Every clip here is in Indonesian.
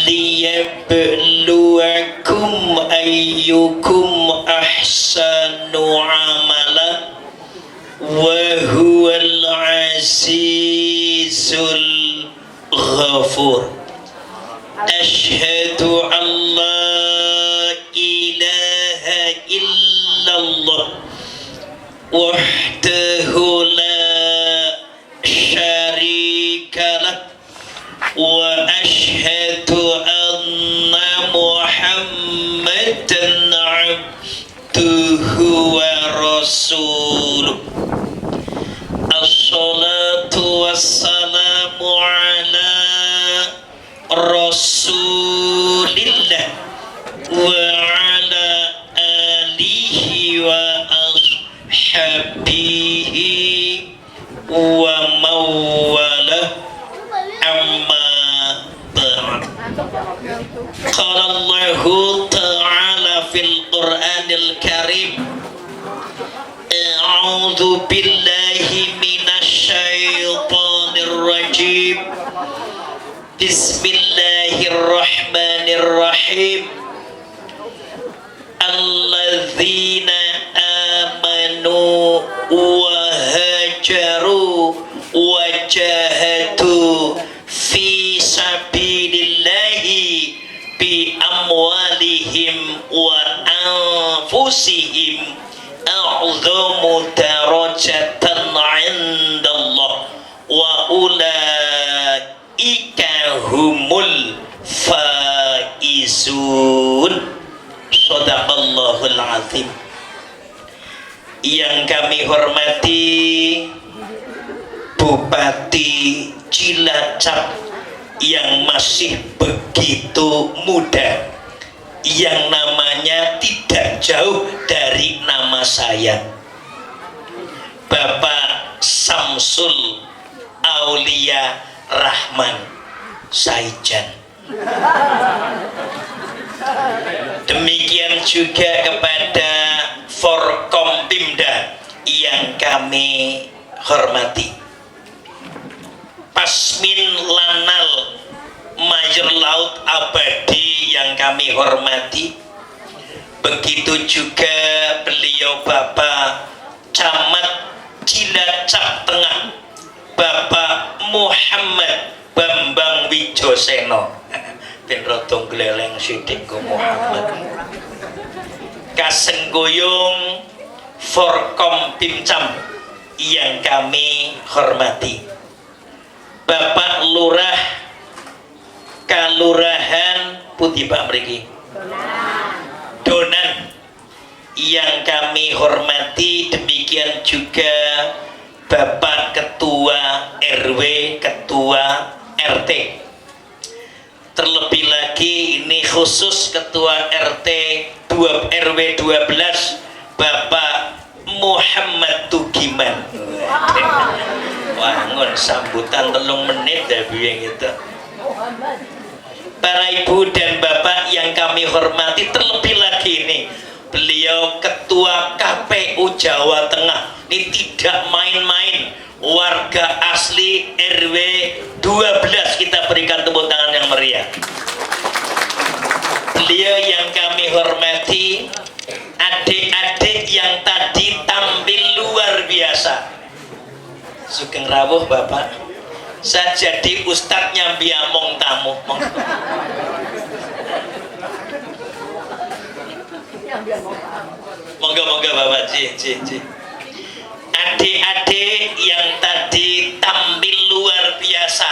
liyabluwakum ayyukum ahsanu amala wa huwal azizul ghafur. Asyhadu an la ilaha illallah wahdahu la syarikalah wa asyhadu anna Muhammadan abduhu wa rasuluh. Assalatu wassalamu ala Rasulillah wa ala alihi wa ashabihi wa mawalah, amma ba'd. Qala Allahu ta'ala fil Qur'anil Karim, a'udzu billahi minasy syaithanir rajim. Bismillahirrahmanirrahim. Alladzina amanu wa hajaru wa jahadu fi sabilillahi bi amwalihim wa anfusihim a'dhamu darajatan 'indallah wa ulaika humul faizun. Shadaqallahul azim. Yang kami hormati Bupati Cilacap yang masih begitu muda, yang namanya tidak jauh dari nama saya, Bapak Samsul Aulia Rahman Saijan. Demikian juga kepada Forkompimda yang kami hormati, Pasmin Lanal Mayor Laut Abadi yang kami hormati. Begitu juga beliau Bapak Camat Cilacap Tengah, Bapak Muhammad Bambang Wijoseno. Ben rotong gleleng sidik ke Muhammad. Kasenggoyong Forkompimcam yang kami hormati, Bapak Lurah Kalurahan Putih Pak Mriki Donan yang kami hormati. Demikian juga Bapak Ketua RW, Ketua RT. Terlebih lagi ini khusus Ketua RT RW 12 Bapak Muhammad Tugiman. Wangun sambutan 3 menit ya biyen gitu. Para ibu dan bapak yang kami hormati, terlebih lagi ini beliau Ketua KPU Jawa Tengah. Ini tidak main-main, warga asli RW 12. Kita berikan tepuk tangan yang meriah. Beliau yang kami hormati, adik-adik yang tadi tampil luar biasa. Sugeng rawuh Bapak, saya jadi ustadznya biamong tamu. Moga-moga Bapak Ci. Adik-adik yang tadi tampil luar biasa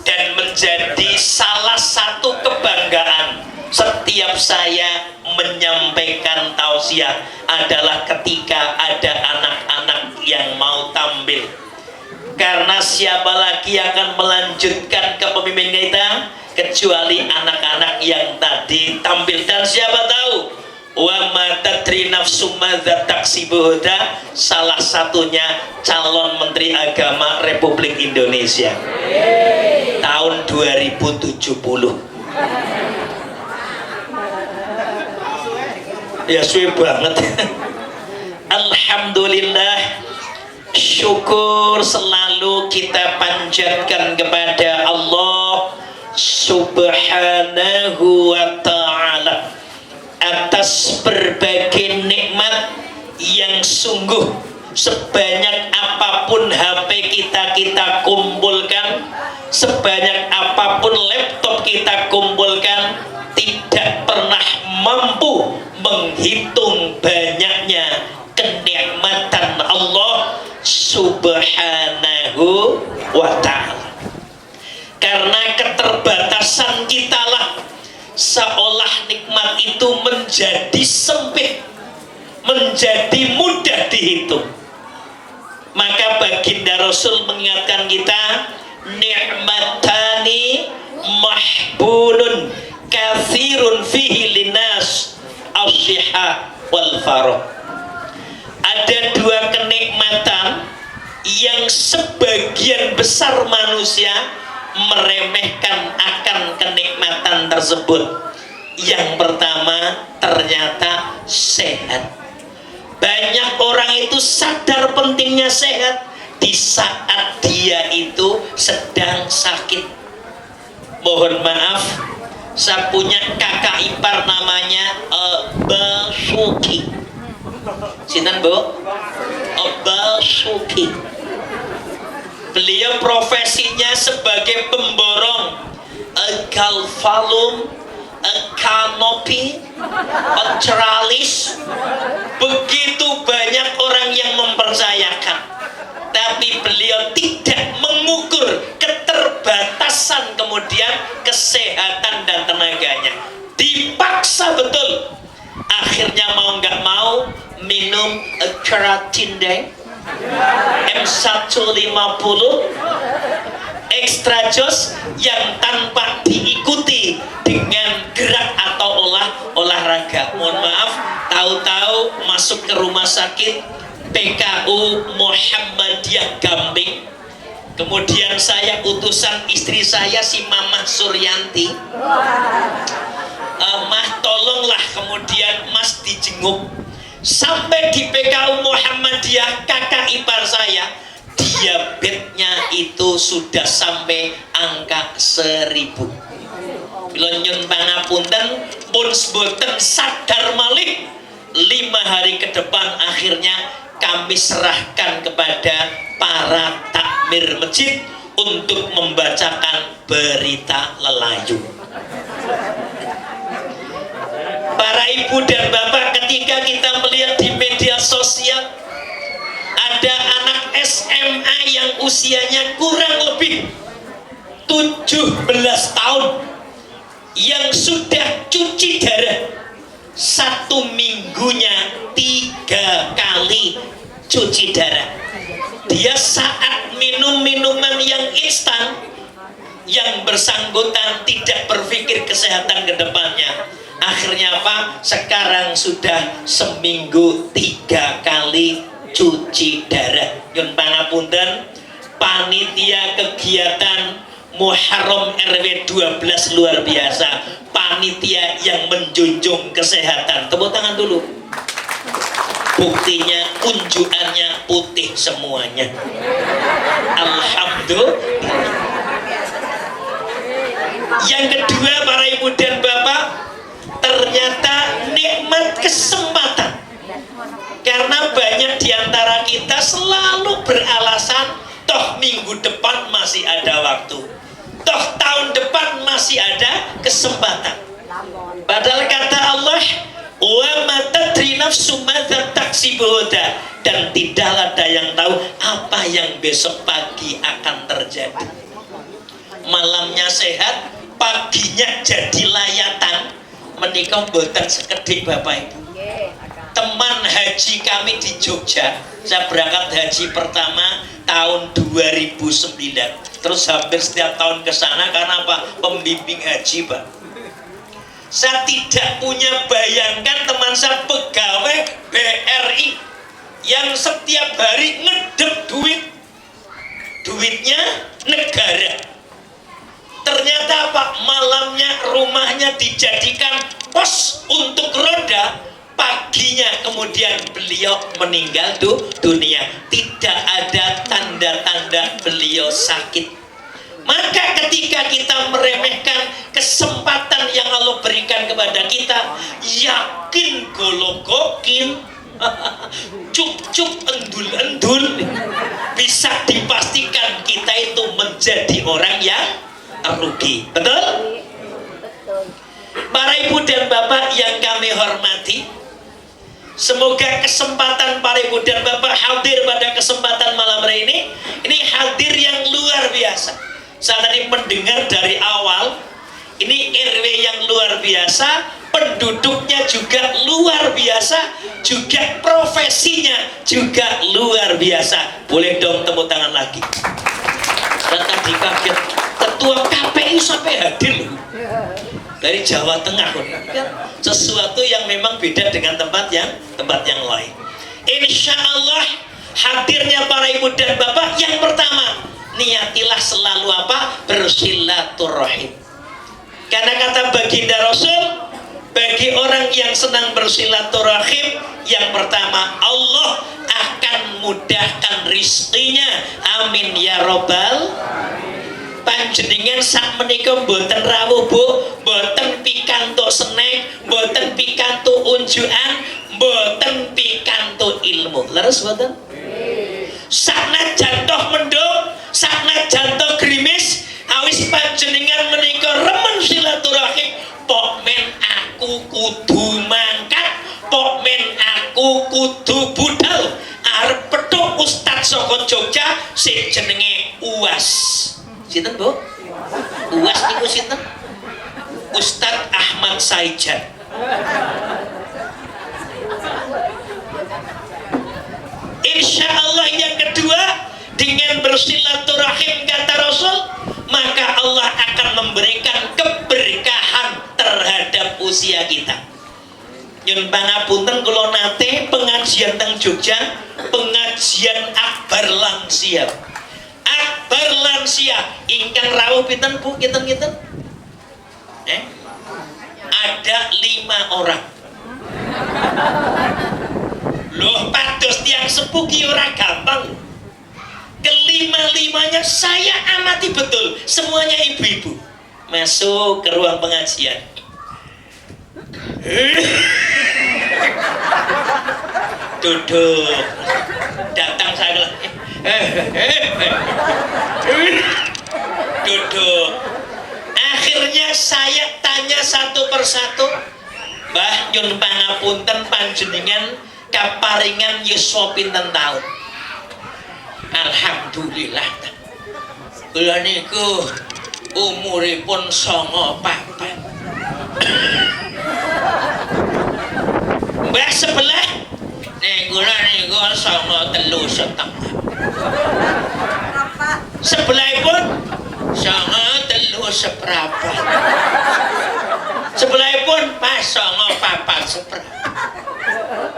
dan menjadi salah satu kebanggaan setiap saya menyampaikan tausiah adalah ketika ada anak-anak yang mau tampil. Karena siapa lagi yang akan melanjutkan kepemimpinan kita kecuali anak-anak yang tadi tampil. Dan siapa tahu, wa ma tadri nafsum madza taksibu ghadan, salah satunya calon Menteri Agama Republik Indonesia tahun 2070. Ya suwe banget. Alhamdulillah, syukur selalu kita panjatkan kepada Allah Subhanahu wa ta'ala atas berbagai nikmat yang sungguh sebanyak apapun HP kita kumpulkan, sebanyak apapun laptop kita kumpulkan, tidak pernah mampu menghitung banyaknya kenikmatan Allah Subhanahu wa ta'ala. Karena keterbatasan kita lah seolah nikmat itu menjadi sempit, menjadi mudah dihitung. Maka baginda Rasul mengingatkan kita, ni'matani mahbunun kathirun fihi linas as-sihah wal farah. Ada dua kenikmatan yang sebagian besar manusia meremehkan akan kenikmatan tersebut. Yang pertama, ternyata sehat. Banyak orang itu sadar pentingnya sehat di saat dia itu sedang sakit. Mohon maaf, saya punya kakak ipar namanya Basuki. Sinten Bu? Basuki. Beliau profesinya sebagai pemborong galvalum, kanopi, teralis. Begitu banyak orang yang mempercayakan, tapi beliau tidak mengukur keterbatasan kemudian kesehatan dan tenaganya. Dipaksa betul. Akhirnya mau nggak mau minum keratin deh, M150 extra jos yang tanpa diikuti dengan gerak atau olahraga. Mohon maaf, tahu-tahu masuk ke rumah sakit PKU Muhammadiyah Gamping. Kemudian saya utusan istri saya si Mamah Suryanti, Mah tolonglah, kemudian Mas dijenguk. Sampai di PKU Muhammadiyah, kakak ipar saya diabetesnya itu sudah sampai angka 1000. Bila nyun pangapunten pun boten sadar malih, 5 hari ke depan akhirnya kami serahkan kepada para takmir masjid untuk membacakan berita lelayu. Para ibu dan bapak, ketika kita melihat di media sosial ada anak SMA yang usianya kurang lebih 17 tahun yang sudah cuci darah 1 minggunya 3 kali cuci darah. Dia saat minum minuman yang instan, yang bersangkutan tidak berpikir kesehatan ke depannya. Akhirnya apa? Sekarang sudah seminggu 3 kali cuci darah. Yun pangapunten, panitia kegiatan Muharram RW 12 luar biasa. Panitia yang menjunjung kesehatan. Tepuk tangan dulu. Buktinya unjukannya putih semuanya. Alhamdulillah. Yang kedua, para ibu dan bapak, ternyata nikmat kesempatan. Karena banyak diantara kita selalu beralasan, toh minggu depan masih ada waktu, toh tahun depan masih ada kesempatan. Padahal kata Allah, wa ma tadri nafsum madza taksibu ghadan, dan tidaklah ada yang tahu apa yang besok pagi akan terjadi. Malamnya sehat, paginya jadi layatan. Menikah boten sekedhik Bapak Ibu. Teman haji kami di Jogja, saya berangkat haji pertama tahun 2009. Terus hampir setiap tahun ke sana karena apa? Pembimbing haji, Pak. Saya tidak punya bayangkan teman saya pegawai BRI yang setiap hari ngedep duitnya negara. Ternyata apa? Malamnya rumahnya dijadikan pos untuk roda, paginya kemudian beliau meninggal dunia. Tidak ada tanda-tanda beliau sakit. Maka ketika kita meremehkan kesempatan yang Allah berikan kepada kita, yakin gologokin, cup-cup endul-endul, bisa dipastikan kita itu menjadi orang yang rugi. Betul? Para ibu dan bapak yang kami hormati, semoga kesempatan para ibu dan bapak hadir pada kesempatan malam hari ini hadir yang luar biasa. Saya tadi mendengar dari awal, ini RW yang luar biasa, penduduknya juga luar biasa, juga profesinya juga luar biasa. Boleh dong tepuk tangan lagi. Dan tadi kaget, ketua KPU sampai hadir loh. Dari Jawa Tengah, sesuatu yang memang beda dengan tempat yang lain. Insya Allah hadirnya para ibu dan bapak, yang pertama, niatilah selalu apa? Bersilaturahim. Karena kata baginda Rasul, bagi orang yang senang bersilaturahim, yang pertama Allah akan mudahkan rizkinya. Amin ya robbal. Panjenengan sak menika mboten rawuh Bu, mboten pikantuk snack, mboten pikantuk unjukan, mboten pikantuk ilmu. Leres mboten? Sakna jantoh mendung, sakna jantoh grimis, awis panjenengan menika remen silaturahim, pok men aku kudu mangkat, pok men aku kudu budal arep petuk Ustaz saka Jogja sing jenenge Uwas. Sinten Bu? Uwas niku sinten? Ustadz Ahmad Saijan. Insya Allah yang kedua, dengan bersilaturahim kata Rasul, maka Allah akan memberikan keberkahan terhadap usia kita. Nyun pangapunten kula nate pengajian teng Jogja, pengajian akbar lansia. Akbar lansia ingkang rawuh pinten Bu, kinten-kinten? Ada 5 orang. Loh, pados tiang sepuh ki ora gampang. Kelima-limanya saya amati betul, semuanya ibu-ibu. Masuk ke ruang pengajian. Duduk. Datang saya duduk. Akhirnya saya tanya satu persatu, Mbah nyun pangapunten panjenengan kaparingan yuswa pinten taun? Alhamdulillah. Kula niku umuripun 94. Mbah sebelah kula niku 93. Sebelahipun 93. Sebelahipun pas 94.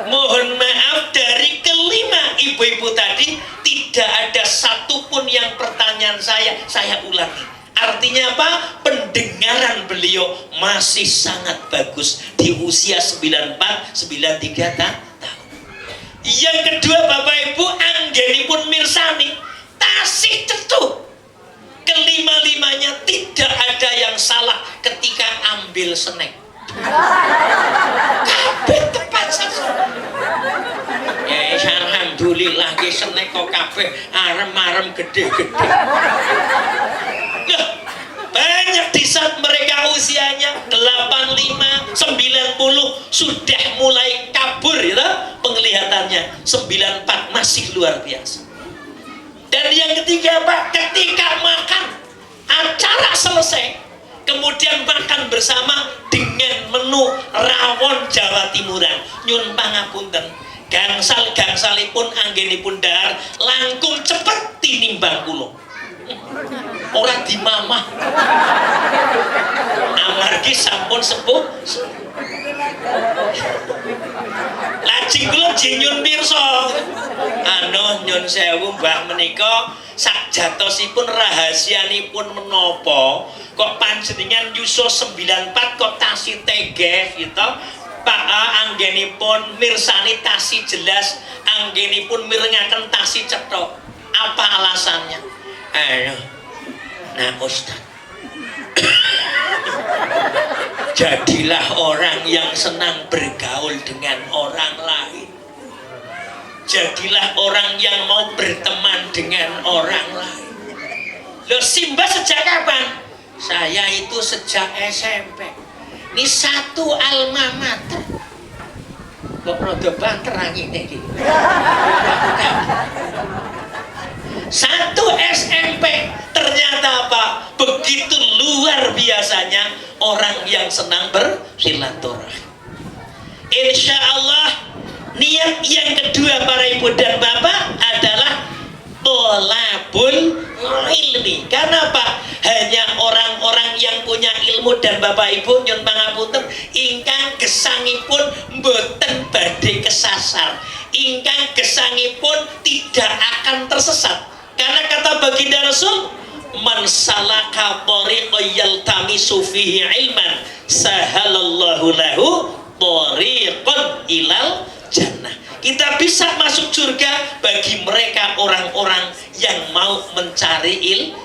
Mohon maaf, dari kelima ibu-ibu tadi tidak ada satupun yang pertanyaan saya ulangi. Artinya apa? Pendengaran beliau masih sangat bagus di usia 94, 93 tahun. Yang kedua Bapak Ibu, anggenipun mirsani tasih cetuh. Kelima-limanya tidak ada yang salah ketika ambil snack. Kabeh tepat saja. Ya alhamdulillah ki snack kok kabeh arem-arem gede-gede. Banyak di saat mereka usianya 85, 90 sudah mulai kabur ya, penglihatannya. 94 masih luar biasa. Dan yang ketiga Pak, ketika makan, acara selesai, kemudian makan bersama dengan menu rawon Jawa Timuran. Nyun pangapunten, gangsal-gangsalipun anggenipun dahar langkung cepet tinimbang kula. Ora dimamah. Amargi sampun sepuh. Lajeng kula nyun pirsa. Nyun sewu Mbah menika sakjatosipun rahasianipun menapa kok panjenengan yuswa 94 kok tasih teges gitu. Pak anggenipun mirsani tasih jelas, anggenipun mirengaken tasih cethok. Apa alasannya? Nah Ustaz, Jadilah orang yang senang bergaul dengan orang lain. Jadilah orang yang mau berteman dengan orang lain. Loh, Simba sejak kapan? Saya itu sejak SMP. Ini satu alma mater. Kok rada banter angine iki. Satu SMP, ternyata apa? Begitu luar biasanya orang yang senang bersilaturahmi. Insya Allah niat yang kedua para ibu dan bapak adalah tolabul ilmi. Karena apa? Hanya orang-orang yang punya ilmu dan bapak ibu nyun pangapunten ingkang gesangipun mboten badhe kesasar, ingkang gesangipun tidak akan tersesat. Karena kata baginda Rasul, man salaka tariqan yaltamisu fihi ilman sahalallahu lahu tariqan ilal jannah. Kita bisa masuk surga bagi mereka orang-orang yang mau mencari ilmu.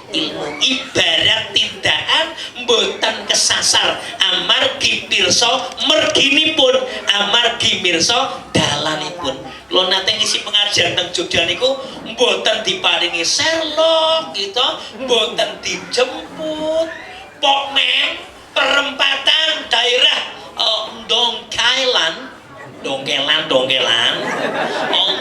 Ibarat tindakan mboten kesasar amargi pirsa merginipun, amargi mirsa dalanipun. Lo nate ngisi pengajian teng Jogja niku mboten diparingi serlok gitu, mboten dijemput. Pokmen perempatan daerah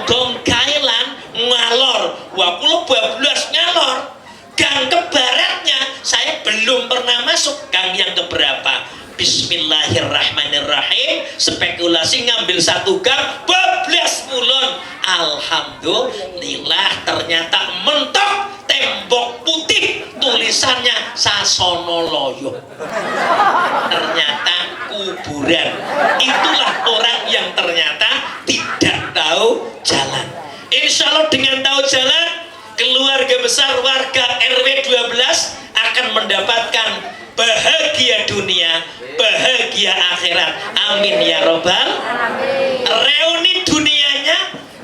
Dongkelan ngalor. Wah, kula bablas ngalor. Gang ke baratnya saya belum pernah masuk. Gang yang keberapa? Bismillahirrahmanirrahim. Spekulasi ngambil satu gang, bablas mulon. Alhamdulillah ternyata mentok tembok putih tulisannya Sasono Loyo. Ternyata kuburan. Itulah orang yang ternyata tidak tahu jalan. Insya Allah dengan tahu jalan, keluarga besar warga RW 12 akan mendapatkan bahagia dunia, bahagia akhirat. Amin ya robbal. Reuni dunianya,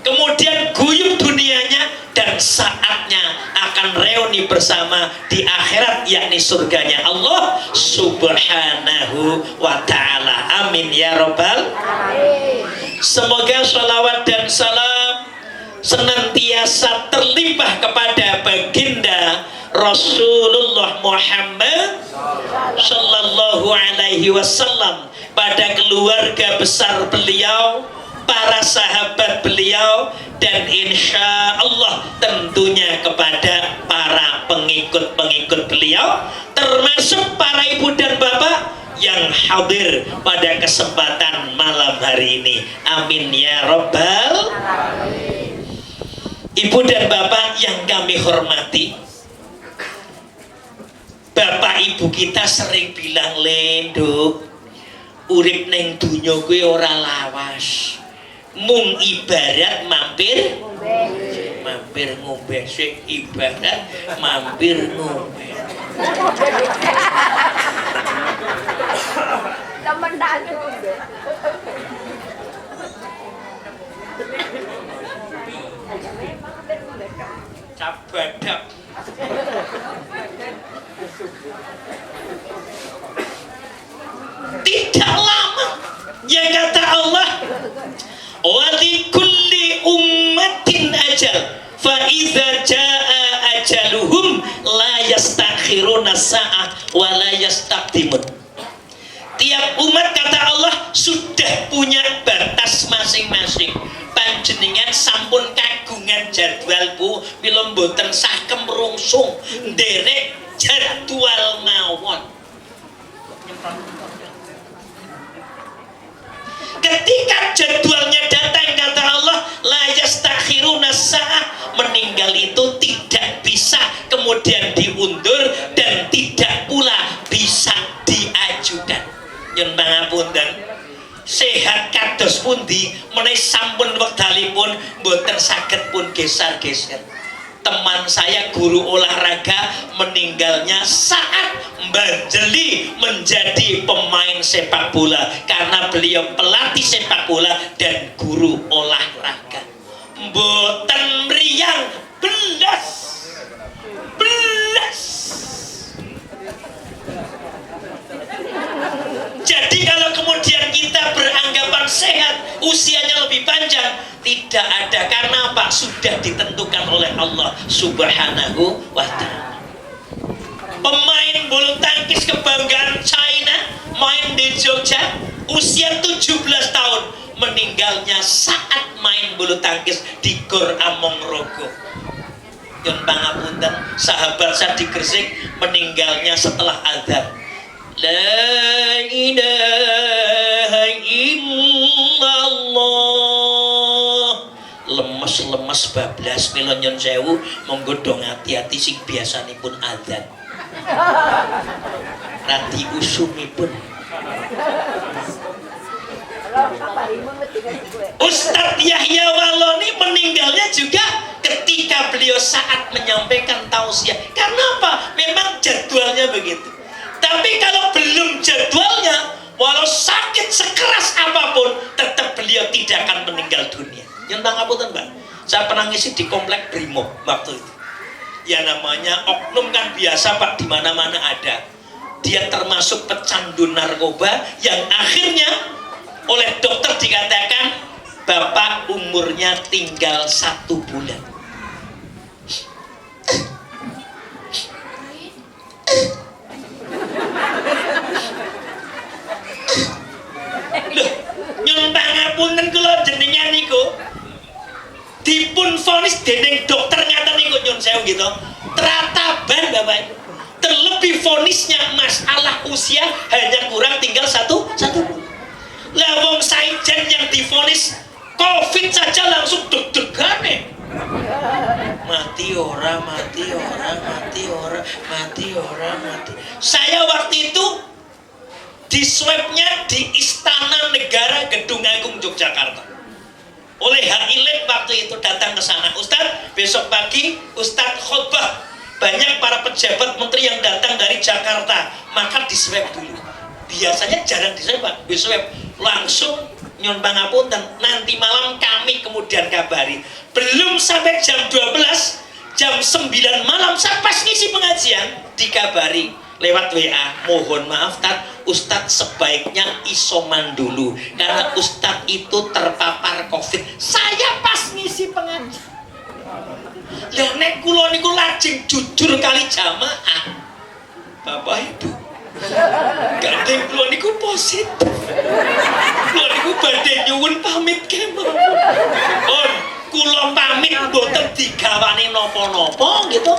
kemudian guyub dunianya, dan saatnya akan reuni bersama di akhirat, yakni surganya Allah subhanahu wa ta'ala. Amin ya robbal. Semoga sholawat dan salam senantiasa terlimpah kepada baginda Rasulullah Muhammad sallallahu alaihi wasallam, pada keluarga besar beliau, para sahabat beliau, dan insya Allah tentunya kepada para pengikut-pengikut beliau, termasuk para ibu dan bapak yang hadir pada kesempatan malam hari ini. Amin ya robbal. Ibu dan bapak yang kami hormati, bapak ibu kita sering bilang, Lenduk, urip neng dunya kuwi ora lawas, mung ibarat mampir ngombe sik, ibarat mampir ngombe. Temen dadu. Cabadak. Tidak lama yang kata Allah, wa likulli ummatin ajal fa idza jaa ajaluhum la yastakhiruna sa'ah wa la yastaqdimun. Tiap umat kata Allah sudah punya batas masing-masing. Panjenengan sampun kagungan jadwal bu, bila mboten sakem rungsung nderek jadwal mawon. Ketika jadwalnya datang kata Allah, la yastakhiruna sa'ah, meninggal itu tidak bisa kemudian diundur dan tidak pula bisa diajukan. Yen pangapunten, sehat kados pundi menawi sampun wekdalipun mboten saged pun geser-geser. Teman saya guru olahraga meninggalnya saat Mbajeli menjadi pemain sepak bola, karena beliau pelatih sepak bola dan guru olahraga. Mboten mriyang belas. Jadi Bapak sudah ditentukan oleh Allah Subhanahu wa ta'ala. Pemain bulu tangkis kebanggaan China main di Jogja, usia 17 tahun, meninggalnya saat main bulu tangkis di Gor Amongrogo. Yon pangapunten, sahabat saya di Gresik meninggalnya setelah adzan. La ilaha illallah. Lemes-lemes bablas mila nyun sewu, monggo dong hati-hati sing biasanipun adzan. Radi usumipun. Ustadz Yahya Waloni meninggalnya juga ketika beliau saat menyampaikan tausiah. Karena apa? Memang jadwalnya begitu. Tapi kalau belum jadwalnya, walau sakit sekeras apapun, tetap beliau tidak akan meninggal dunia. Yang pangapunten, Mbak, saya pernah ngisi di komplek Brimob waktu itu. Ya namanya oknum kan biasa, Pak, di mana-mana ada. Dia termasuk pecandu narkoba yang akhirnya oleh dokter dikatakan bapak umurnya tinggal 1 bulan. Loh, nyun pangapunten kula jenengan niku dipun vonis dening dokter ngaten niku nyun sewu gitu. Terataban Bapak. Terlebih vonisnya masalah usia hanya kurang tinggal satu bulan. Lah wong saijen yang divonis Covid saja langsung deg-degan nih. Mati ora. Saya waktu itu di swabnya di Istana Negara Gedung Agung Yogyakarta. Oleh HILED waktu itu datang ke sana. Ustadz, besok pagi Ustadz khotbah. Banyak para pejabat menteri yang datang dari Jakarta, maka di swab dulu. Biasanya jarang di swab, Pak. Di swab langsung nyun pangapunten, nanti malam kami kemudian kabari. Belum sampai jam 12, jam 9 malam saya pas ngisi pengajian dikabari lewat WA, mohon maaf Ustadz sebaiknya isoman dulu karena Ustadz itu terpapar Covid. Saya pas ngisi pengajian. Lah nek kula niku lajeng jujur kali jamaah. Bapak Ibu, gandeng kula niku positif. Kula niku badhe nyuwun pamit kemawon. On, kula pamit mboten digawani napa-napa gitu.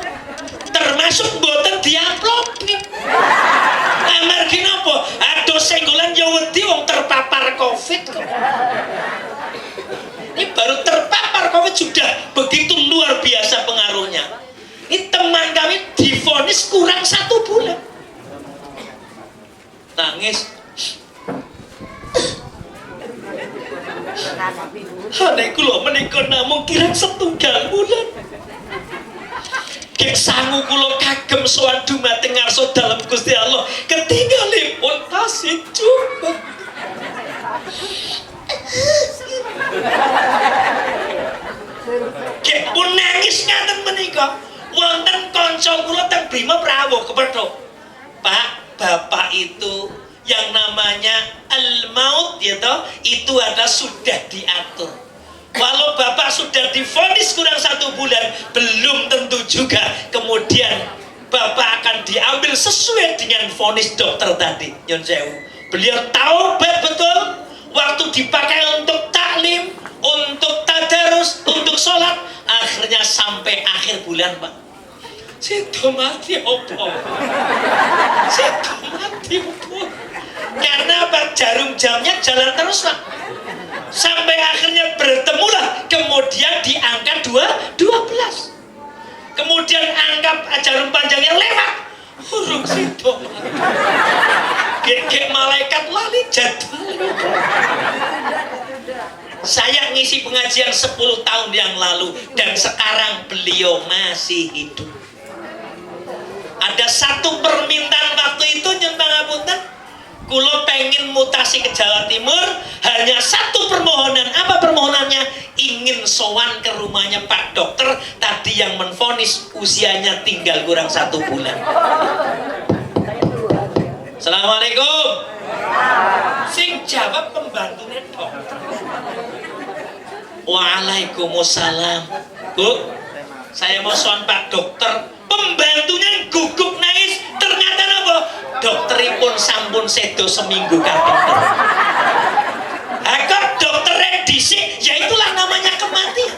Termasuk mboten diamplopi. Amargi napa? Aduh senggolan ya wedi wong terpapar Covid kok. Ini baru terpapar Covid sudah begitu luar biasa pengaruhnya. Ini teman kami divonis kurang 1 bulan. Nangis. Nek kula menika namung kirang 1 bulan. Kek sangu kula kagem sowan dumateng ngarsa dalem Gusti Allah ketinggalipun tasih coba. Kek pun nangis ngaten menika. Wonten kanca kula teng Brimob rawuh kepethuk. Pak, bapak itu yang namanya al-maut ya toh, itu adalah sudah diatur. Walau bapak sudah divonis kurang 1 bulan, belum tentu juga kemudian bapak akan diambil sesuai dengan vonis dokter tadi. Nyun sewu. Beliau taubat betul waktu dipakai untuk taklim, untuk tadarus, untuk sholat, akhirnya sampai akhir bulan, Pak. Situ mati opo. Karena apa? Jarum jamnya jalan terus, Pak. Sampai akhirnya bertemulah kemudian di angka 12. Kemudian angka jarum panjangnya lewat. Huruf situ. Kayak malaikat lali jadwal. Saya ngisi pengajian 10 tahun yang lalu dan sekarang beliau masih hidup. Ada satu permintaan waktu itu nyentang ngapunten, kulo pengen mutasi ke Jawa Timur, hanya satu permohonan. Apa permohonannya? Ingin sowan ke rumahnya Pak Dokter tadi yang menvonis usianya tinggal kurang 1 bulan. Assalamualaikum. Sing jawab pembantunya dokter. Waalaikumsalam. Bu, saya mau soal Pak Dokter. Pembantunya gugup nangis. Ternyata apa? Dokteripun sampun sedo seminggu kaping. Kok dokternya disik? Ya itulah namanya kematian.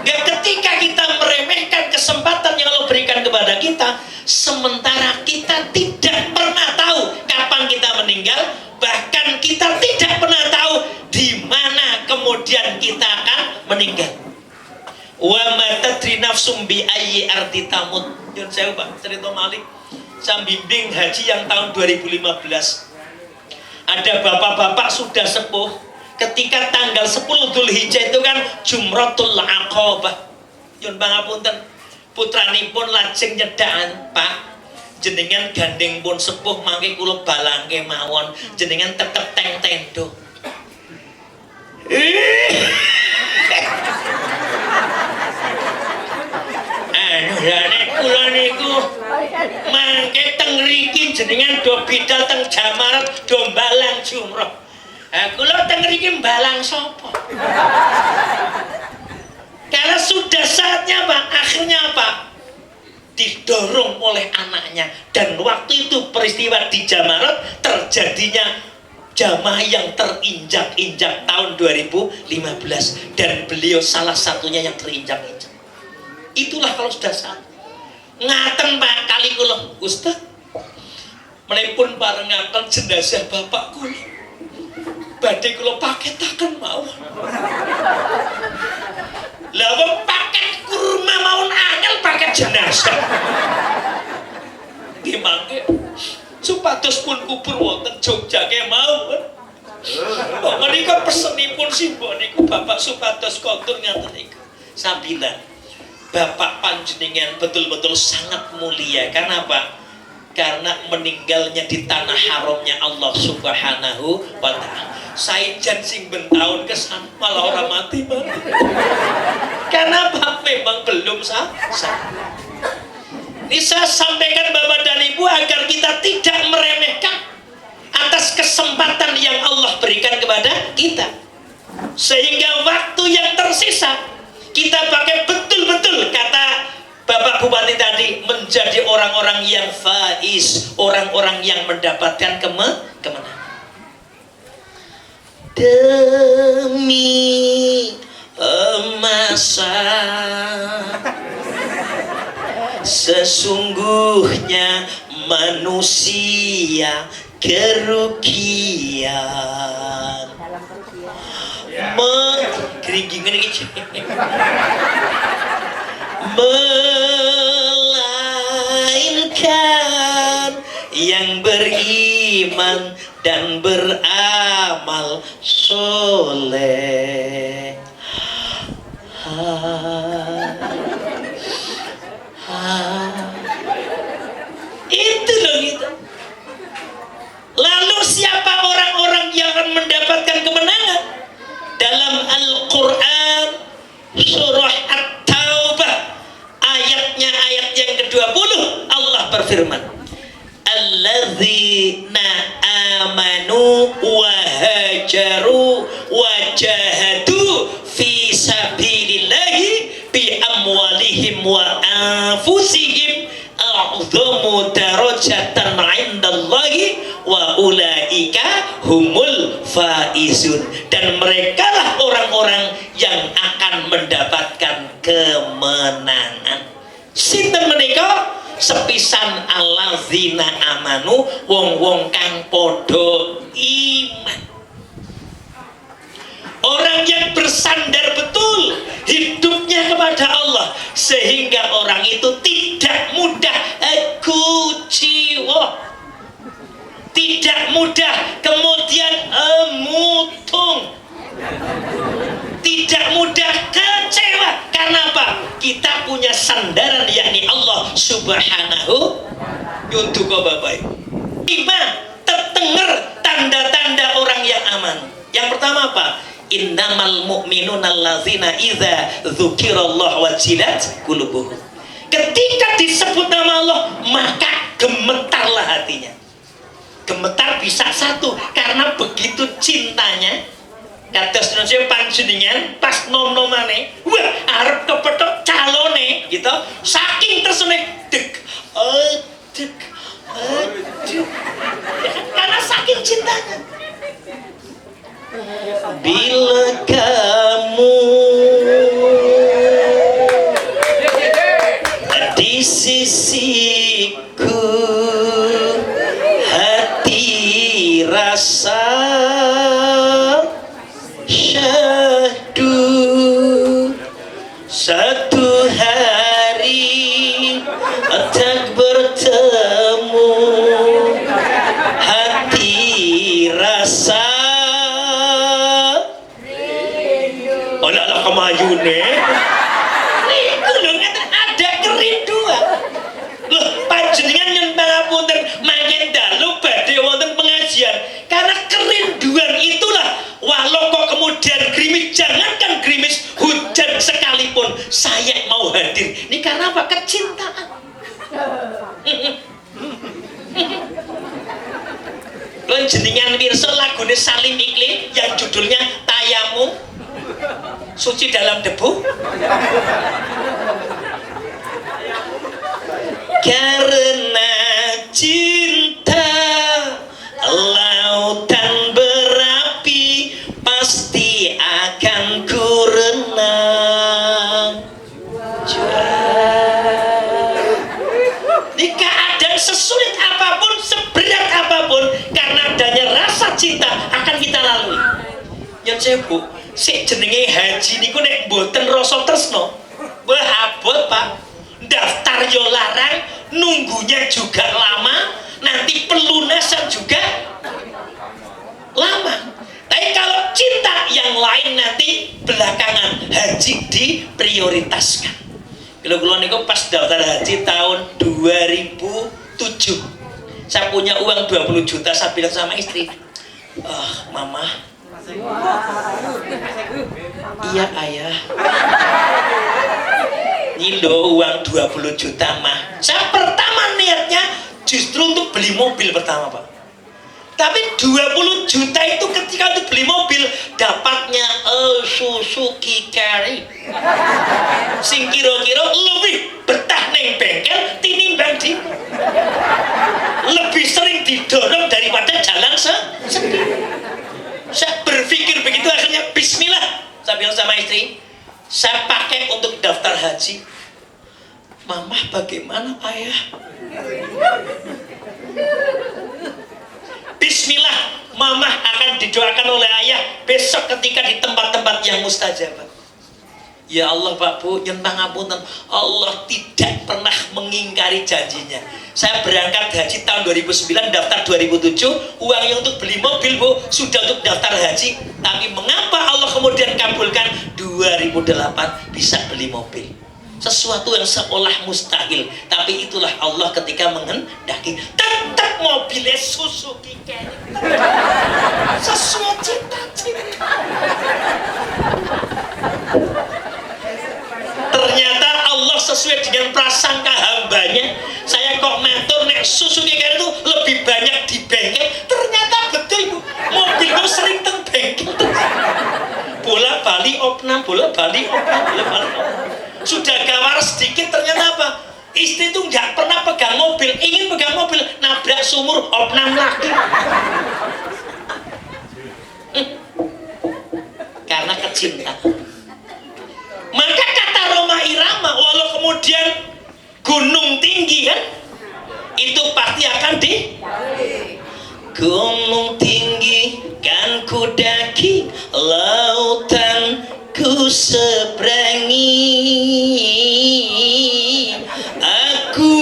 Gak, ketika kita meremehkan kesempatan yang Allah berikan kepada kita, sementara kita tidak pernah tahu kapan kita meninggal, bahkan kita tidak pernah tahu di mana kemudian kita akan meninggal. Wa ma tadri nafsum bi ayyi ardi tamut. Yun saya Pak cerita Malik saya bimbing haji yang tahun 2015. Ada bapak-bapak sudah sepuh, ketika tanggal 10 Dzulhijjah itu kan Jumratul Aqabah. Yun pangapunten, putranipun lajeng nyedaan, Pak, jenengan gandeng pun sepuh mangke kula balangke mawon, jenengan tetep teng tendo. Nek kula niku mangke teng mriki jenengan do bidal teng Jamarat do mbalang jumrah. Kula teng mriki mbalang sapa? Karena sudah saatnya Pak, akhirnya apa? Didorong oleh anaknya, dan waktu itu peristiwa di Jamarat terjadinya jamaah yang terinjak-injak tahun 2015, dan beliau salah satunya yang terinjak-injak. Itulah kalau sudah saat ngaten Pak kali kula Ustaz menipun parengaken jenazah bapak kula badhe kula paketaken mawon. Lah wong paket kurma mawon angel paket jenazah. Nggih mangke supados pun kubur wonten Jogja kemawon. Kok menika pesenipun simbok niku Bapak supados kontur ngaten niku. Sabila Bapak panjenengan betul-betul sangat mulia. Karena apa? Karena meninggalnya di tanah haramnya Allah Subhanahu wa ta'ala. Saijan sing bentahun kesan malah orang mati. Karena apa? Memang belum sah. Ini saya sampaikan Bapak dan Ibu agar kita tidak meremehkan atas kesempatan yang Allah berikan kepada kita, sehingga waktu yang tersisa kita pakai betul-betul kata Bapak Bupati tadi, menjadi orang-orang yang faiz, orang-orang yang mendapatkan kemenangan. Demi masa sesungguhnya manusia kerugian. Keringgingan ini melainkan yang beriman dan beramal soleh. Itu loh gitu. Lalu siapa orang-orang yang akan mendapatkan kemenangan? Dalam Al-Quran surah At-Taubah ayatnya ayat yang ke-20 Allah berfirman, alladzina amanu wa hajaru wa jahadu fi sabilillahi bi amwalihim wa anfusihim a'dhamu darajatan 'indallahi wa ulaika humul faizun. Dan merekalah orang-orang yang akan mendapatkan kemenangan. Sinten menika? Sepisan allazina amanu, wong-wong kang podo iman. Orang yang bersandar betul hidupnya kepada Allah, sehingga orang itu tidak mudah kuciwa, tidak mudah kemudian mutung, tidak mudah kecewa. Karena apa? Kita punya sandaran yakni Allah Subhanahu untuk Bapak. 5 terdengar tanda-tanda orang yang aman. Yang pertama apa? Innamal mu'minuna allazina idza dzukirallahu wajilat qulubuhum. Ketika disebut nama Allah, maka gemetarlah hatinya. Gemetar bisa satu karena begitu cintanya kados nunjuk panjenengan pas nom-nomane wah arep kepethuk calone gitu saking tresune deg deg karena saking cintanya. Bila kamu di sisiku hati rasa syahdu satu hari tak bertemu hati rasa anak-anak kemayune niku lho ada kerinduan loh panjenengan nyun pangapunten mangken dalu badhe wonten pengajian karena kerinduan itulah walau kok kemudian gerimis jangankan gerimis hujan sekalipun saya mau hadir ini karena apa kecintaan. Lan jenengan pirsa lagune Salim Iklim yang judulnya Tayamum suci dalam debu karena cinta lautan berapi pasti akan ku renang di keadaan sesulit apapun seberat apapun karena adanya rasa cinta akan kita lalui. Yang saya bu si jenenge haji niku nek mboten rasa tresno wah abot Pak daftar yo larang nunggunya juga lama nanti pelunasan juga lama tapi kalau cinta yang lain nanti belakangan haji diprioritaskan. Kalau niku pas daftar haji tahun 2007 saya punya uang 20 juta saya bilang sama istri mama iya ayah ini loh uang 20 juta mah saya pertama niatnya justru untuk beli mobil pertama Pak tapi 20 juta itu ketika untuk beli mobil dapatnya Suzuki Carry sing kira-kira lebih betah neng bengkel tinimbang di lebih sering didorong daripada jalan sendiri. Saya berpikir begitu akhirnya bismillah saya bilang sama istri saya pakai untuk daftar haji. Mama bagaimana ayah? Bismillah mama akan didoakan oleh ayah besok ketika di tempat-tempat yang mustajabah. Ya Allah Pak Bu nyentang apunten Allah tidak pernah mengingkari janjinya. Saya berangkat haji tahun 2009 daftar 2007 uangnya untuk beli mobil Bu sudah untuk daftar haji tapi mengapa Allah kemudian kabulkan 2008 bisa beli mobil sesuatu yang seolah mustahil tapi itulah Allah ketika menghendaki tetap mobilnya Suzuki Carry sesuai cita-cita. Ternyata Allah sesuai dengan prasangka hambanya saya kok matur nek Suzuki Carry itu lebih banyak di bengkel ternyata betul Bu mobilku sering teng bengkel bola bali opnam bola bali opnam bola bali sudah gawar sedikit ternyata apa istri itu nggak pernah pegang mobil ingin pegang mobil nabrak sumur opnam lagi karena kecintaan. Maka kata Roma Irama walau kemudian gunung tinggi kan itu pasti akan di gunung tinggi kan ku daki lautan ku seberangi aku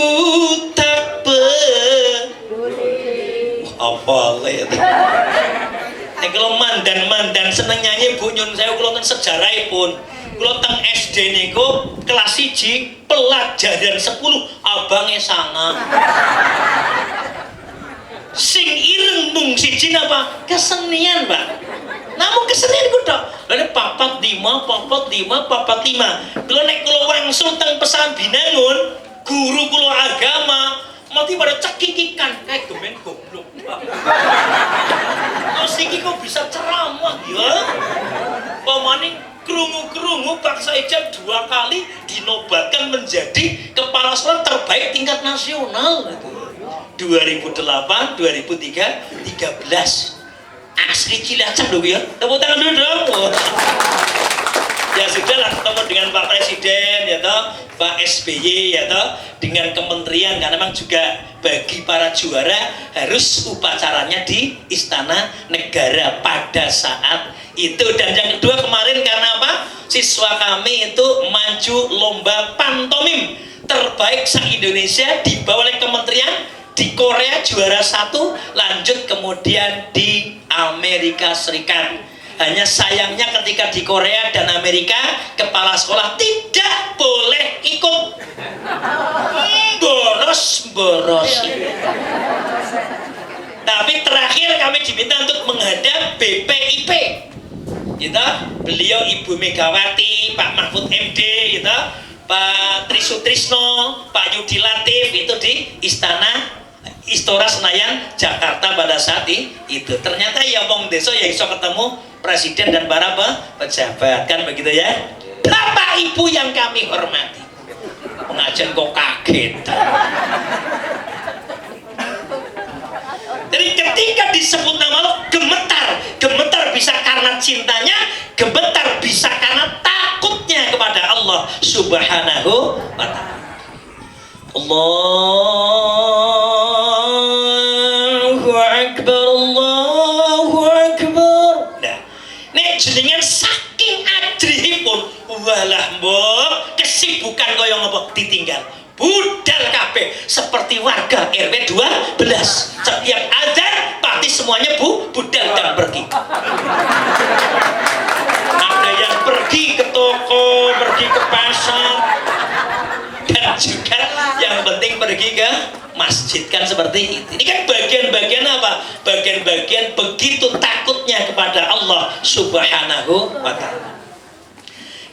tak apa itu kalau mandan seneng nyanyi Bu nyun saya kalau sejarah pun kalau teng SD niku kelas 1 pelajaran 10 abangnya sangat sing ireng mung siji apa kesenian Pak namun kesenian ku tok lha papat 5 kalau nek kula wangsul teng Pesan Binangun guru kula agama mati pada cekikikan kayak gemen goblok Terus iki kok bisa ceramah ya? Pemaning kerungu-kerungu Pak Saijam 2 kali dinobatkan menjadi kepala sekolah terbaik tingkat nasional. 2008, 2013. Asli Cilacap dong ya. Tepuk tangan dulu dong. Ya sudahlah, ketemu dengan Pak Presiden ya toh, Pak SBY ya toh, dengan kementerian, karena memang juga bagi para juara harus upacaranya di Istana Negara pada saat itu. Dan yang kedua kemarin karena apa? Siswa kami itu maju lomba pantomim terbaik se-Indonesia dibawa oleh kementerian di Korea juara 1, lanjut kemudian di Amerika Serikat. Hanya sayangnya ketika di Korea dan Amerika kepala sekolah tidak boleh ikut. Boros. Tapi terakhir kami diminta untuk menghadap BPIP. Gitu, beliau Ibu Megawati, Pak Mahfud MD, gitu, Pak Trisutrisno, Pak Yudi Latif itu di Istora Senayan Jakarta pada saat itu. Ternyata ya wong desa ya iso ketemu presiden dan para pejabat, kan begitu ya. Bapak Ibu yang kami hormati, pengajian kok kaget. Jadi ketika disebut nama Allah gemetar bisa karena cintanya, gemetar bisa karena takutnya kepada Allah Subhanahu wa ta'ala. Allahu Akbar, Allahu Akbar. Nah, nek jenengan saking adrihipun, walah mbok kesibukan kaya ngapa ditinggal. Budal kabeh seperti warga RW 12. Setiap azan pasti semuanya budal dan pergi. Ada yang pergi ke toko, pergi ke pasar, dan juga yang penting pergi ke masjid, kan seperti itu. Ini kan bagian-bagian apa? Bagian-bagian begitu takutnya kepada Allah Subhanahu wa ta'ala.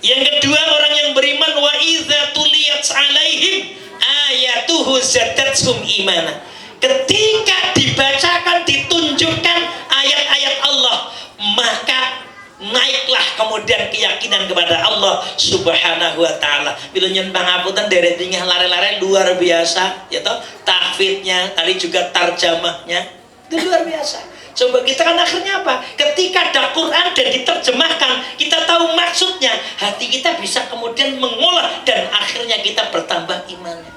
Yang kedua, orang yang beriman, wa idza tuliyat alaihim ayatuhu zadatsum imana. Ketika dibacakan, ditunjukkan ayat-ayat Allah, maka naiklah kemudian keyakinan kepada Allah Subhanahu wa ta'ala. Bila nyen pangapunten derek tingah lare-lare luar biasa ya toh, tahfidnya, tadi juga tarjamahnya itu luar biasa. Coba kita kan akhirnya apa? Ketika ada Quran dan diterjemahkan, kita tahu maksudnya, hati kita bisa kemudian mengolah dan akhirnya kita bertambah imannya.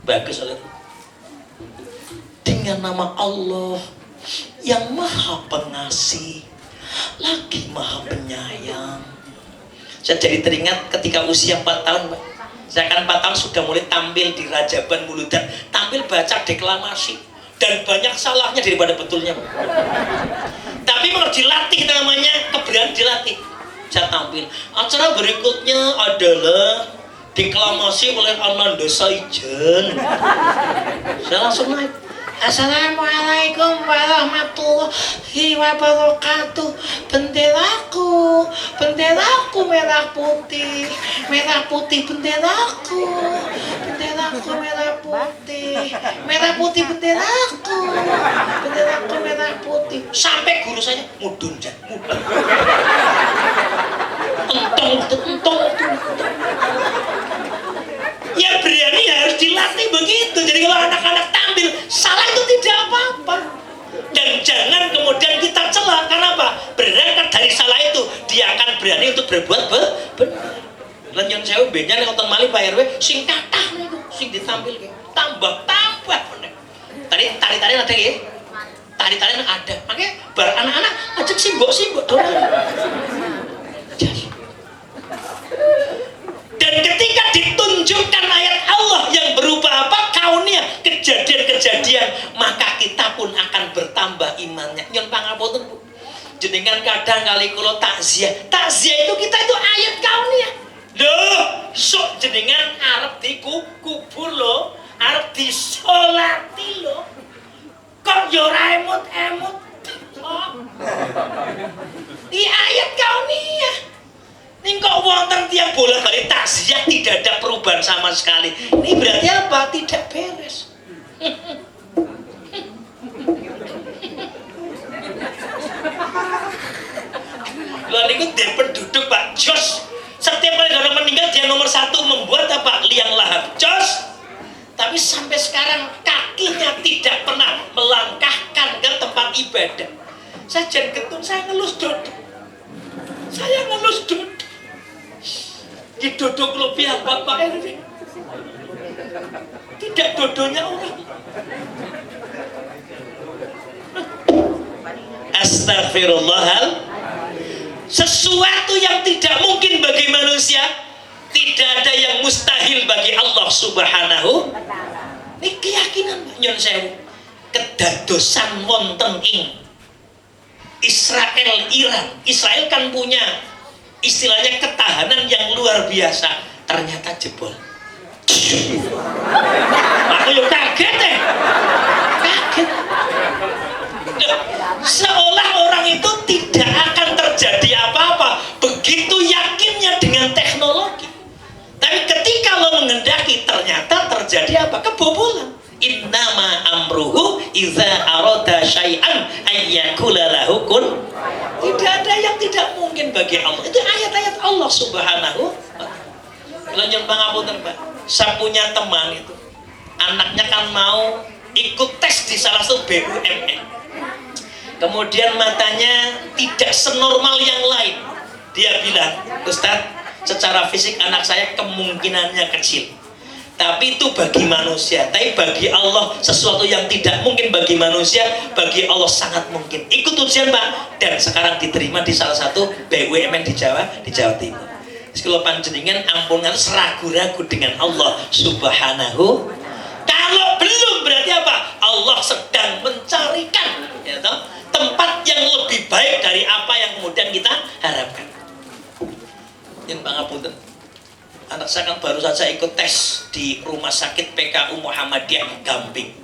Bagus oleh dengan nama Allah yang Maha Pengasih lagi Maha Penyayang. Saya jadi teringat ketika usia 4 tahun, Mbak. Saya kan 4 tahun sudah mulai tampil di Rajaban Muludan, tampil baca deklamasi. Dan banyak salahnya daripada betulnya. Tapi kalau dilatih, namanya keberanian dilatih. Saya tampil. Acara berikutnya adalah deklamasi oleh Ananda Saijan. Saya langsung naik. Assalamualaikum warahmatullahi wabarakatuh. Benderaku merah putih benderaku merah putih benderaku merah putih. Sampai guru saya mudun jan entong. Ya berani harus dilatih begitu. Jadi kalau anak-anak tampil salah itu tidak apa-apa. Dan jangan kemudian kita celah. Karena apa? Berangkat dari salah itu dia akan berani untuk berbuat benar. Lan yang saya bedanya nonton malih Pak RW sing kathah niku sing ditampilke. Tambah meneh. Tari-tari ada ya? Tari-tari ada. Makanya bar anak-anak ajak simbok dolan. Dan ketika ditunjukkan ayat Allah yang berupa apa? Kaunnya, kejadian-kejadian, maka kita pun akan bertambah imannya. Nyon pangapunten Bu. Jenengan kadang kali kula takziah itu kita itu ayat kaunnya. Loh, sok jenengan arep dikubur loh, arep disolati loh. Kok yo ora emut-emut. Di ayat kauniyah. Ini kok wonten tiang bolak-balik takziah tidak ada perubahan sama sekali. Ini berarti apa? Tidak beres. ibadah. Sajen ketun saya ngelus dodok. Saya ngelus dodok. Di dodok lebih apa Pak RW? Tidak dodonya orang. Astagfirullahal. Sesuatu yang tidak mungkin bagi manusia, tidak ada yang mustahil bagi Allah Subhanahu. Ini keyakinan nyon sewu. Kedadosan wonten ing Israel Iran. Israel kan punya istilahnya ketahanan yang luar biasa. Ternyata jebol. Aku yo kaget deh. Kaget. Seolah orang itu tidak akan terjadi apa-apa. Begitu yakinnya dengan teknologi. Tapi ketika lo mengendaki ternyata terjadi apa? Kebobolan. Innama amruhu iza arada syai'an ayyakula lahu kun. Tidak ada yang tidak mungkin bagi Allah. Itu ayat-ayat Allah Subhanahu wa ta'ala. Lo nyumbang ngapunten Pak. Saya punya teman itu. Anaknya kan mau ikut tes di salah satu BUMN. Kemudian matanya tidak senormal yang lain. Dia bilang, Ustadz, secara fisik anak saya kemungkinannya kecil. Tapi itu bagi manusia. Tapi bagi Allah sesuatu yang tidak mungkin bagi manusia, bagi Allah sangat mungkin. Ikut ujian Pak. Dan sekarang diterima di salah satu BUMN di Jawa Timur. Kalau panjenengan ampunan seragu-ragu dengan Allah Subhanahu. Kalau belum berarti apa? Allah sedang mencarikan ya toh, tempat yang lebih baik dari apa yang kemudian kita harapkan. Yang pangapunten. Anak saya kan baru saja ikut tes di rumah sakit PKU Muhammadiyah Gamping.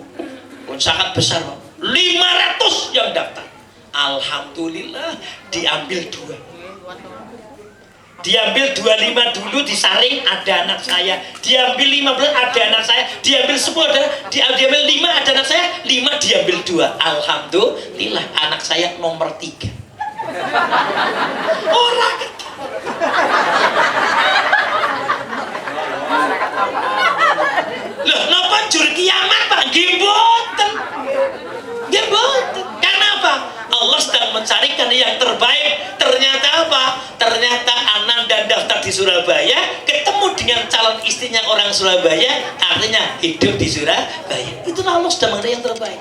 Pun sangat besar, 500 yang daftar. Alhamdulillah diambil 2. Diambil 25 dulu, disaring ada anak saya. Diambil 15 ada anak saya. Diambil 10 ada, diambil 5 ada anak saya. 5 diambil 2. Alhamdulillah anak saya nomor 3. Orang loh, napa jur kiamat Pak? Nggih mboten. Nggih mboten. Kenapa? Allah sedang mencarikan yang terbaik. Ternyata apa? Ternyata Ananda daftar di Surabaya, ketemu dengan calon istrinya orang Surabaya, artinya hidup di Surabaya. Itulah Allah sedang mencari yang terbaik.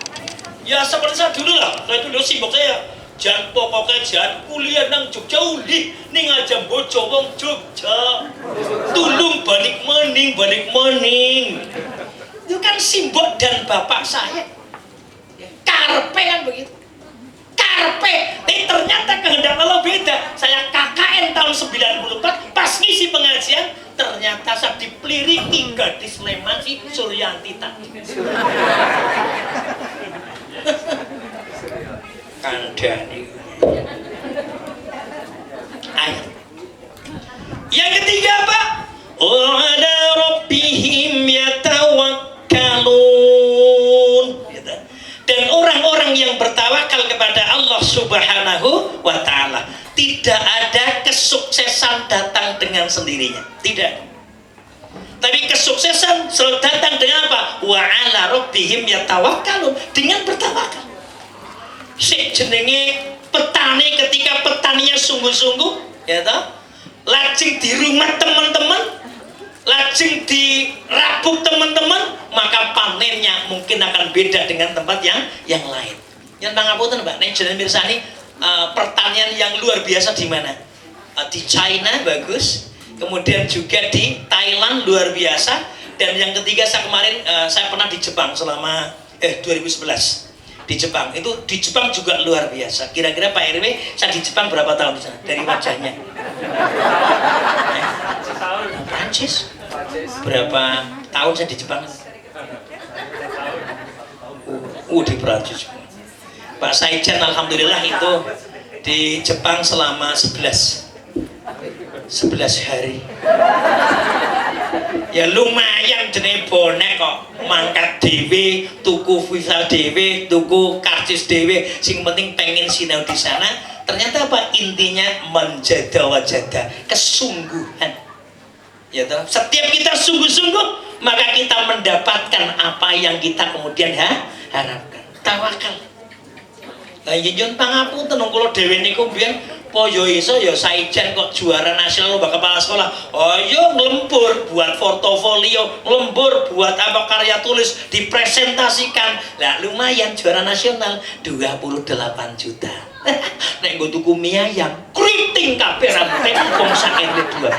Ya seperti saya dulu lah. Saya dulu sibuk saya. Jangan pokoknya jangan kuliah nang Jogja uli ning aja bojo wong Jogja. Tulung balik mening. Itu kan simbol dan bapak saya. Karpe kan begitu. Karpe. Tapi ternyata kehendak Allah beda. Saya KKN tahun 94 pas ngisi pengajian ternyata saya dipeliriki gadis Sleman si Suryanti tadi. Kandani. Ayat. Yang ketiga apa? Ala rabbihim yatawakkalun. Dan orang-orang yang bertawakal kepada Allah Subhanahu wa ta'ala, tidak ada kesuksesan datang dengan sendirinya. Tidak. Tapi kesuksesan selalu datang dengan apa? Wa ala rabbihim yatawakkalun, dengan bertawakal. Si jenenge petani ketika petaninya sungguh-sungguh ya toh, lajeng di rumah teman-teman, lajeng di rabuk teman-teman, maka panennya mungkin akan beda dengan tempat yang lain. Yang pangapunten Mbak, nek jenengan mirsani pertanian yang luar biasa di mana? Di China bagus, kemudian juga di Thailand luar biasa, dan yang ketiga saya kemarin saya pernah di Jepang selama 2011. Di Jepang itu, di Jepang juga luar biasa. Kira-kira Pak RW saya di Jepang berapa tahun di sana dari wajahnya? Prancis. Berapa tahun saya di Jepang? Di Prancis. Pak Saijan alhamdulillah itu di Jepang selama 11 hari. Ya lumayan jenis bonek kok, mangkat dewe, tuku visa dewe, tuku karcis dewe, sing penting pengen sinau di sana. Ternyata apa intinya? Menjada wajada, kesungguhan. Ya toh? Setiap kita sungguh-sungguh, maka kita mendapatkan apa yang kita kemudian harapkan. Tawakal. Lah nyun pangapunten wong kula dhewe niku mbiyen poyo iso ya saijen kok juara nasional lomba kepala sekolah. Oh yo nglembur buat portofolio, nglembur buat apa karya tulis dipresentasikan. Lah lumayan juara nasional 28 juta. Nek nggo tuku mie ayam, kriting kabeh rambute wong sak RW 12.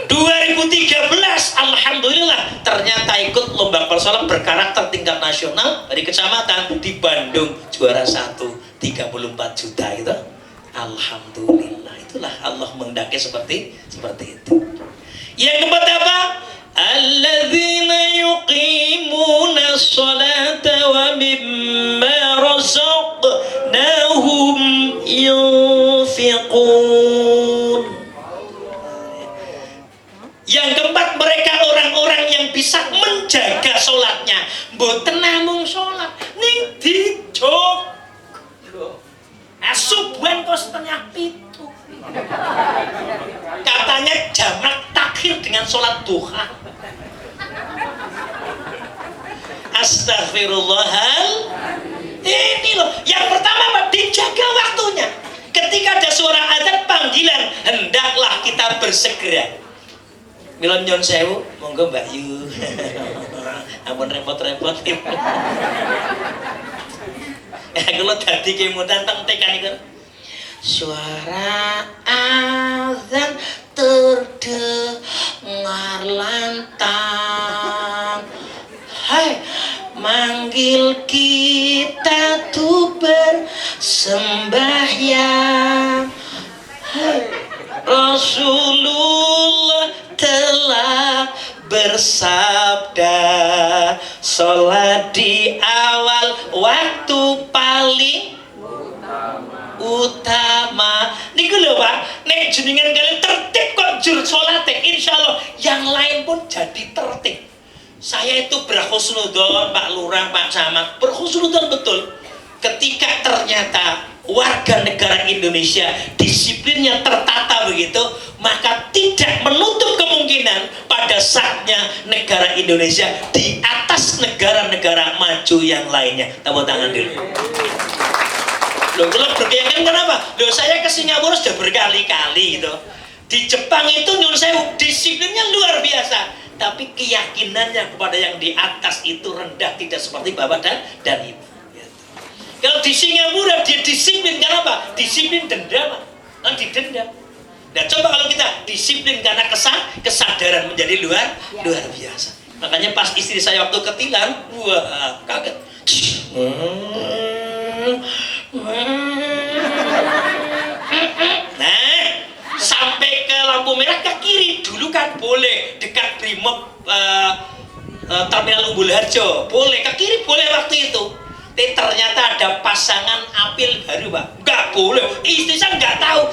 2013 alhamdulillah ternyata ikut lomba kepala sekolah berkarakter tingkat nasional dari kecamatan di Bandung juara 1 34 juta gitu. Alhamdulillah, itulah Allah menghendaki seperti itu. Yang keempat apa? Alladzina yuqimuna sholata wa mimma razaqnahum yunfiqun. Yang keempat, mereka orang-orang yang bisa menjaga sholatnya. Mboten namung sholat ning dijog. Subuhan kok 6:30. Katanya jamak takhir dengan sholat duha. Astagfirullahal. Ini loh, yang pertama dijaga waktunya. Ketika ada suara azan panggilan, hendaklah kita bersegera. Mila nyun sewu, monggo Mbak Yu. Ampun repot-repot. Kula dadi kemutan teng tekan iku. Suara azan terdengar lantang. Hai, manggil kita tuh bersembahyang. Hai, Rasulullah telah bersabda, sholat di awal waktu paling utama. Niku lho Pak, nek jenengan kalian tertib kok jur sholate, insyaallah yang lain pun jadi tertib. Saya itu berhusnudzon Pak Lurah, Pak Camat, berhusnudzon betul ketika ternyata warga negara Indonesia disiplinnya tertata begitu, maka tidak menutup kemungkinan pada saatnya negara Indonesia di atas negara-negara maju yang lainnya. Tepuk tangan dulu. Loh, kalau berkeyakinan kenapa? Loh, saya ke Singapura sudah berkali-kali gitu. Di Jepang itu nyuruh saya disiplinnya luar biasa, tapi keyakinannya kepada yang di atas itu rendah, tidak seperti bapak dan ibu. Kalau di Singapura dia disiplin karena apa? Disiplin denda, Pak. Nah, didenda. Dan coba kalau kita disiplin karena kesadaran menjadi luar biasa. Makanya pas istri saya waktu ketilang, wah kaget. Nah, sampai ke lampu merah ke kiri. Dulu kan boleh dekat Brimob Terminal Umbul Harjo, boleh ke kiri boleh waktu itu. Ternyata ada pasangan apil baru Pak, nggak boleh, istri saya nggak tahu.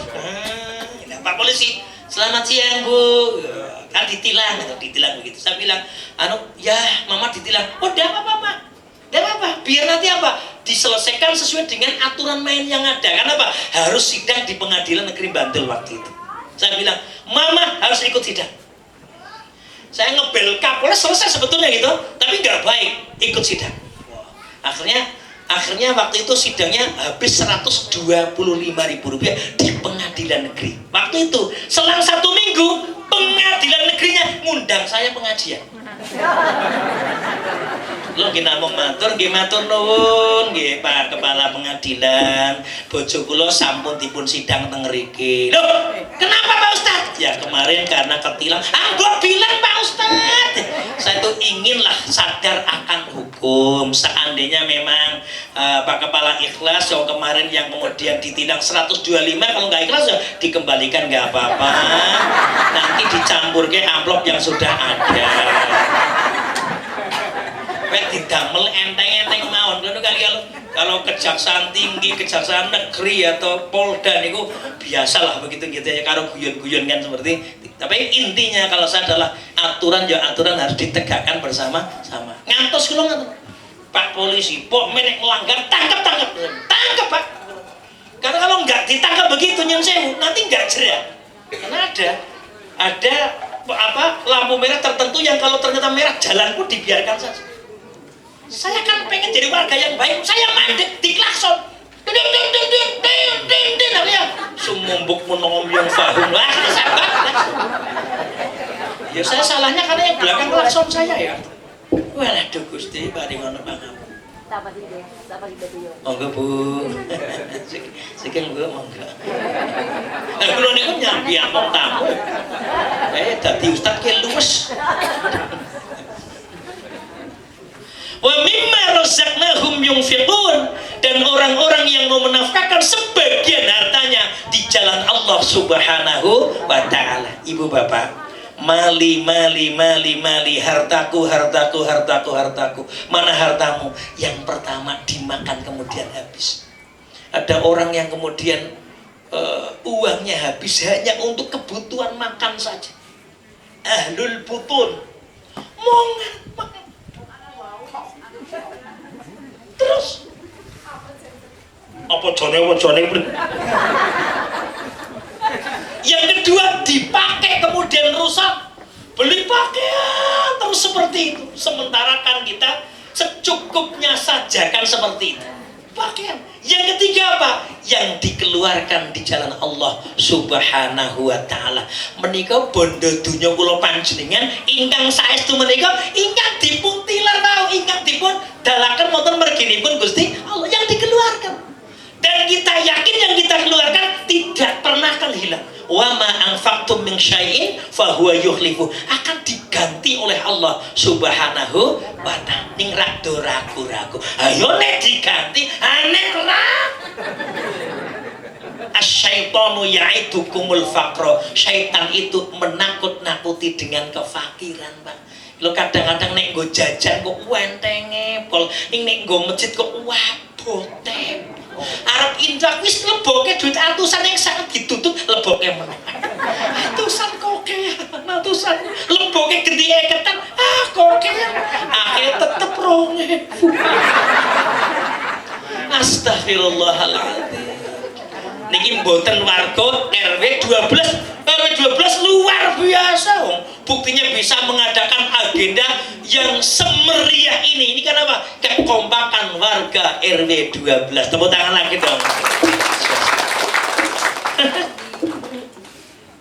Pak polisi, selamat siang Bu, kan ditilang begitu. Saya bilang, ya mama ditilang. Oh tidak apa-apa, biar nanti apa diselesaikan sesuai dengan aturan main yang ada. Karena apa? Harus sidang di Pengadilan Negeri Bantul waktu itu. Saya bilang, mama harus ikut sidang. Saya ngebel Kapolres selesai sebetulnya gitu, tapi nggak baik ikut sidang. Akhirnya waktu itu sidangnya habis Rp125.000 di pengadilan negeri. Waktu itu selang 1 minggu pengadilan negerinya ngundang saya pengajian. Lo kita mau matur nuwun nggih Pak Kepala Pengadilan, bojo kula sampun dipun sidang teng mriki. Loh, kenapa Pak Ustadz? Ya kemarin karena ketilang. Gua bilang Pak Ustadz, saya tuh inginlah sadar akan hukum. Seandainya memang Pak Kepala ikhlas, yang kemarin yang kemudian ditilang 125, kalau nggak ikhlas ya dikembalikan nggak apa-apa. Nanti dicampur ke amplop yang sudah ada. Didamel enteng-enteng mawon. Kalau kejaksaan tinggi, kejaksaan negeri atau Polda niku biasalah begitu gitu ya, karo guyon-guyon kan seperti. Tapi intinya kalau saya adalah aturan harus ditegakkan bersama-sama. Ngantos kula ngoten. Pak polisi, pok menek melanggar tangkap Pak. Karena kalau nggak ditangkap begitu nyun sewu, nanti nggak jerak. Karena ada lampu merah tertentu yang kalau ternyata merah jalan pun dibiarkan saja. Saya kan pengen jadi warga yang baik, saya mandek diklakson. Sumumbuk menom yang fahum lah, sabar. Ya saya salahnya karena yang belakang klakson saya ya. Waduh Gusti, bari ngono pangapunten. Monggo Bu. Sikil Bu monggo. Kula niku nyambi among tamu. Dadi ustaz ki luwes. Wa mimma razaqnahum yunfiqun, dan orang-orang yang mau menafkahkan sebagian hartanya di jalan Allah Subhanahu wa taala. Ibu bapak, mali, hartaku. Mana hartamu? Yang pertama dimakan kemudian habis. Ada orang yang kemudian uangnya habis hanya untuk kebutuhan makan saja. Ahlul butun, makan. Terus apa jone yang kedua dipakai kemudian rusak, beli pakaian terus seperti itu, sementara kan kita secukupnya saja kan seperti itu pakaian. Yang ketiga apa? Yang dikeluarkan di jalan Allah Subhanahu wa taala. Menika bondo dunya kula panjenengan ingkang saestu menika ingkang dipun tilar tau, ingkang dipun dalaken wonten merginipun Gusti Allah yang dikeluarkan. Dan kita yakin yang kita keluarkan tidak pernah akan hilang. Wa ma anfaqtum min syai'in fa huwa yukhlifu, akan diganti oleh Allah Subhanahu wa taala. Ning rak do ragu-ragu. Ayo nek diganti aneh ra. Asyaitonu ya'idukumul faqra. Syaitan itu menakut-nakuti dengan kefakiran, Pak. Lo kadang-kadang nek nggo jajan kok entenge pol, ning nek nggo masjid kok wabote. Arab indah wis leboke duit atusan yang sangat ditutup leboke meneh. Atusan koke, atusan leboke gede ketan, koke akhirnya tetep 2000. Astagfirullahaladzim. Niki mboten warga RW 12. RW 12 luar biasa. Buktinya bisa mengadakan agenda yang semeriah ini. Ini kenapa? Kekompakan warga RW 12. Tepuk tangan lagi dong.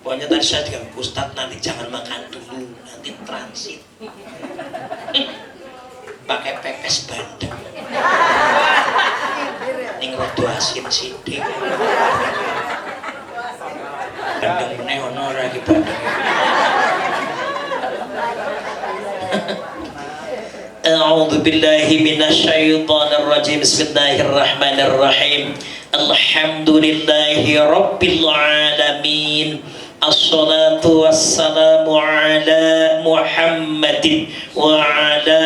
Pokoknya tadi saya bilang, Ustadz nanti jangan makan dulu, nanti transit. Pakai pepes bandeng. Ning rada asin sithik. Bandeng meneh ono ora iki bandeng. A'udzu billahi minasyaitonir rajim. Bismillahirrahmanirrahim. Alhamdulillahi rabbil alamin. Assalatu wassalamu ala Muhammadin wa ala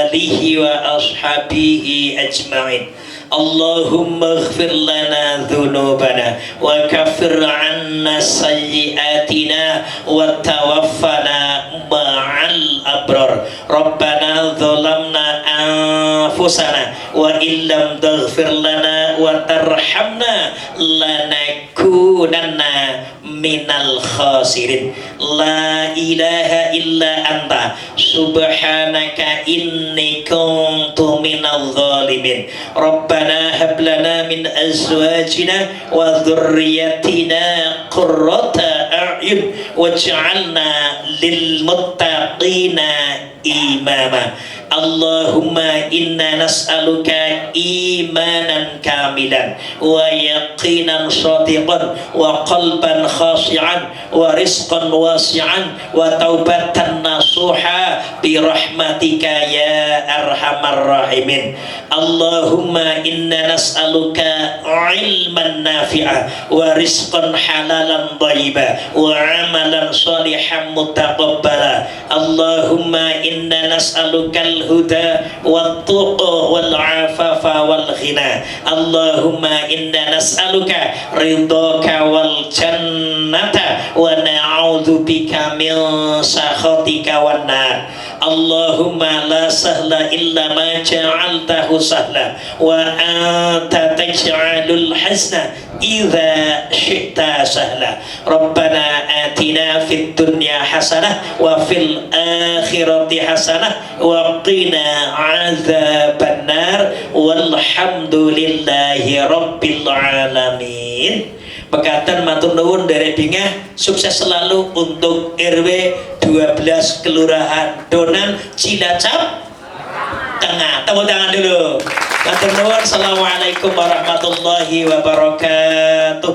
alihi wa ashabihi ajma'in. Allahumma ighfir lana dhunubana wa kaffir anna sayyiatina wa tawaffana ma'al abrar. Rabbana dhalamna anfusana wa illam taghfir lana wa tarhamna lanakunanna minal khasirin. La ilaha illa anta subhanaka inni kuntu minal zalimin. Rabbana hab lana min azwajina wa dhurriyyatina qurrata a'yun waj'alna lil muttaqina imama. Allahumma inna nas'aluka imanan kamilan wa yaqinan shadiqan wa qalban khashi'an wa rizqan wasi'an wa taubatan nasuha bi rahmatika ya arhamar rahimin. Allahumma inna nas'aluka ilman nafi'a wa rizqan halalan thayyiba wa amalan salihan mutaqabbala. Allahumma inna nas'aluka الهدى والتقى والعفاف والغنى. اللهم إنا نسألك رضاك والجنة ونعوذ بك من سخطك والنار. اللهم لا سهل إلا ما جعلته سهلا وأنت تجعل الحزن idza syi'ta sahla. Rabbana atina fid dunya hasanah wa fil akhirati hasanah wa qina adzabannar walhamdulillahi rabbil alamin. Pekatan matur nuwun dari Bingah, sukses selalu untuk RW 12 Kelurahan Donan Cilacap Tengah. Tepuk tangan dulu. Matur nuwun. Assalamualaikum warahmatullahi wabarakatuh.